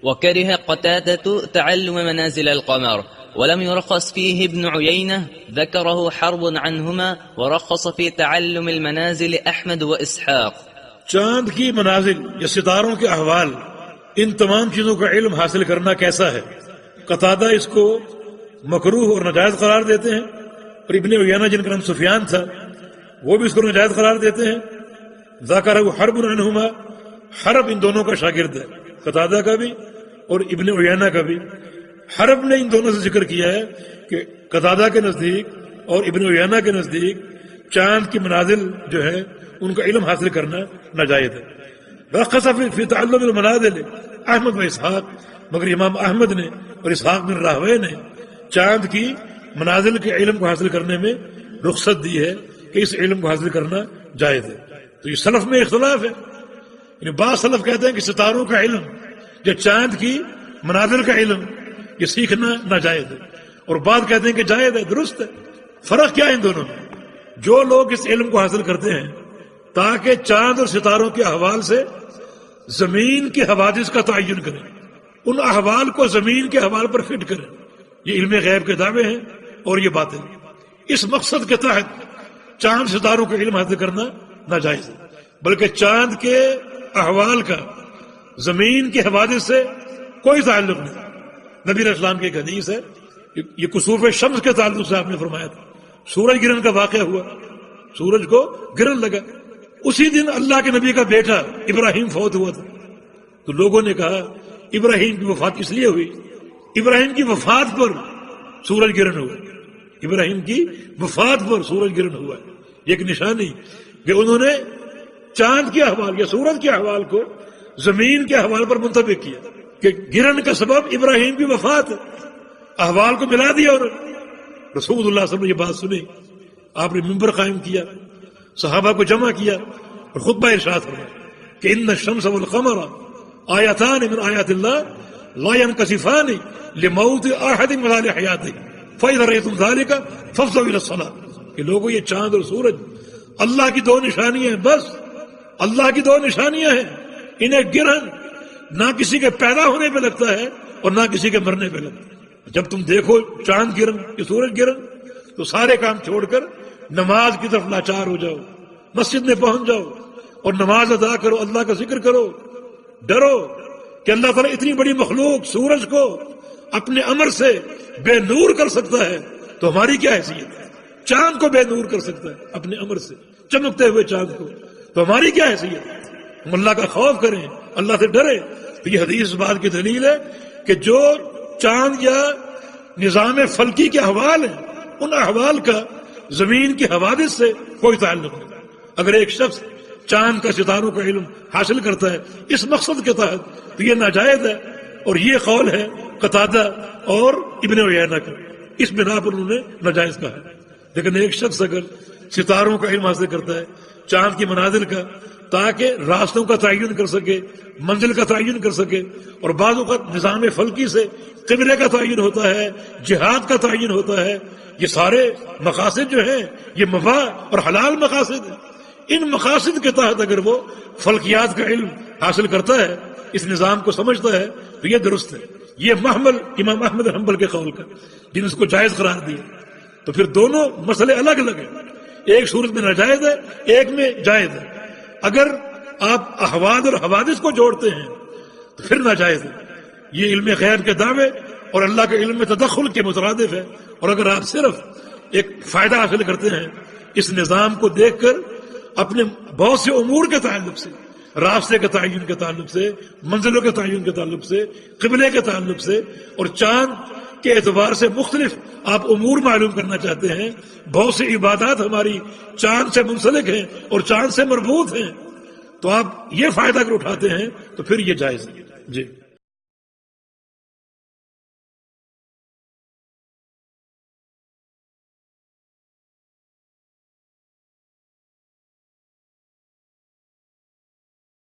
وكره قتادة تعلم منازل القمر ولم يرخص فيه ابن عيينة ذكره حرب عنهما ورخص في تعلم المنازل أحمد وإسحاق. چاند کی منازل یا ستاروں کے احوال، ان تمام چیزوں کا علم حاصل کرنا کیسا ہے، قتادہ اس کو مکروہ اور ناجائز قرار دیتے ہیں، اور ابن عیینہ جن کا نام سفیان تھا وہ بھی اس کو ناجائز قرار دیتے ہیں. ذکر حرب عنہما، حرب ان دونوں کا شاگرد ہے، قتادہ کا بھی اور ابن عیینہ کا بھی. حرب نے ان دونوں سے ذکر کیا ہے کہ قتادہ کے نزدیک اور ابن عیینہ کے نزدیک چاند کی منازل جو ہے ان کا علم حاصل کرنا ناجائز ہے. رخص فی تعلم المنازل احمد و اسحاق، مگر امام احمد نے اور اسحاق بن راہوے نے چاند کی منازل کے علم کو حاصل کرنے میں رخصت دی ہے کہ اس علم کو حاصل کرنا جائز ہے. تو یہ سلف میں اختلاف ہے، یعنی بعض سلف کہتے ہیں کہ ستاروں کا علم یا چاند کی منازل کا علم یہ سیکھنا ناجائز ہے، اور بعض کہتے ہیں کہ جائز ہے، درست ہے. فرق کیا ہے ان دونوں میں؟ جو لوگ اس علم کو حاصل کرتے ہیں تاکہ چاند اور ستاروں کے احوال سے زمین کے حوادث کا تعین کریں، ان احوال کو زمین کے احوال پر فٹ کریں، یہ علم غیب کے دعوے ہیں اور یہ باتیں. اس مقصد کے تحت چاند ستاروں کا علم حاصل کرنا ناجائز ہے، بلکہ چاند کے احوال کا زمین کے حوادث سے کوئی تعلق نہیں. نبی علیہ السلام کی ایک حدیث ہے، یہ کسوف شمس کے تعلق سے آپ نے فرمایا تھا، سورج گرہن کا واقعہ ہوا، سورج کو گرہن لگا، اسی دن اللہ کے نبی کا بیٹا ابراہیم فوت ہوا تھا. تو لوگوں نے کہا ابراہیم کی وفات اس لیے ہوئی، ابراہیم کی وفات پر سورج گرہن ہوا، ابراہیم کی وفات پر سورج گرہن ہوا. یہ ایک نشانی کہ انہوں نے چاند کے احوال یا سورج کے احوال کو زمین کے احوال پر منطبق کیا کہ گرہن کا سبب ابراہیم کی وفات ہے، احوال کو ملا دیا. اور رسول اللہ صلی اللہ علیہ وسلم نے یہ بات سنی، آپ نے منبر قائم کیا، صحابہ کو جمع کیا اور خطبہ ارشاد فرمایا کہ ان الشمس والقمر آیتان من آیات اللہ لا ينکسفان لموت احد ولا لحیاته فاذا رأیتم ذلك فافزعوا الى الصلاة. کہ لوگوں یہ چاند اور سورج اللہ کی دو نشانیاں ہیں، بس اللہ کی دو نشانیاں ہیں. انہیں گرہن نہ کسی کے پیدا ہونے پہ لگتا ہے اور نہ کسی کے مرنے پہ لگتا ہے. جب تم دیکھو چاند گرہن یا سورج گرہن تو سارے کام چھوڑ کر نماز کی طرف لاچار ہو جاؤ، مسجد میں پہنچ جاؤ اور نماز ادا کرو، اللہ کا ذکر کرو. ڈرو کہ اللہ تعالیٰ اتنی بڑی مخلوق سورج کو اپنے امر سے بے نور کر سکتا ہے، تو ہماری کیا حیثیت ہے؟ چاند کو بے نور کر سکتا ہے اپنے امر سے، چمکتے ہوئے چاند کو، تو ہماری کیا حیثیت ہے؟ ہم اللہ کا خوف کریں، اللہ سے ڈریں. تو یہ حدیث اس بات کی دلیل ہے کہ جو چاند یا نظام فلکی کے احوال ہیں ان احوال کا زمین کے حوادث سے کوئی تعلق نہیں. اگر ایک شخص چاند کا ستاروں کا علم حاصل کرتا ہے اس مقصد کے تحت تو یہ ناجائز ہے، اور یہ قول ہے قتادہ اور ابن عیینہ کا، اس بنا پر انہوں نے ناجائز کہا ہے. لیکن ایک شخص اگر ستاروں کا علم حاصل کرتا ہے، چاند کی منازل کا، تاکہ راستوں کا تعین کر سکے، منزل کا تعین کر سکے، اور بعض اوقات نظام فلکی سے قبلے کا تعین ہوتا ہے، جہاد کا تعین ہوتا ہے. یہ سارے مقاصد جو ہیں یہ مباح اور حلال مقاصد ہیں. ان مقاصد کے تحت اگر وہ فلکیات کا علم حاصل کرتا ہے، اس نظام کو سمجھتا ہے، تو یہ درست ہے. یہ محمل امام احمد حنبل کے قول کا، جن اس کو جائز قرار دیا. تو پھر دونوں مسئلے الگ الگ ہیں، ایک صورت میں ناجائز ہے، ایک میں جائز ہے. اگر آپ احوال اور حوادث کو جوڑتے ہیں تو پھر ناجائز ہے. یہ علم غیب کے دعوے اور اللہ کے علم میں تدخل کے مترادف ہے. اور اگر آپ صرف ایک فائدہ حاصل کرتے ہیں اس نظام کو دیکھ کر اپنے بہت سے امور کے تعلق سے، راستے کے تعین کے تعلق سے، منزلوں کے تعین کے تعلق سے، قبلے کے تعلق سے اور چاند کے اعتبار سے مختلف آپ امور معلوم کرنا چاہتے ہیں، بہت سی عبادات ہماری چاند سے منسلک ہیں اور چاند سے مربوط ہیں، تو آپ یہ فائدہ اگر اٹھاتے ہیں تو پھر یہ جائز ہے. جی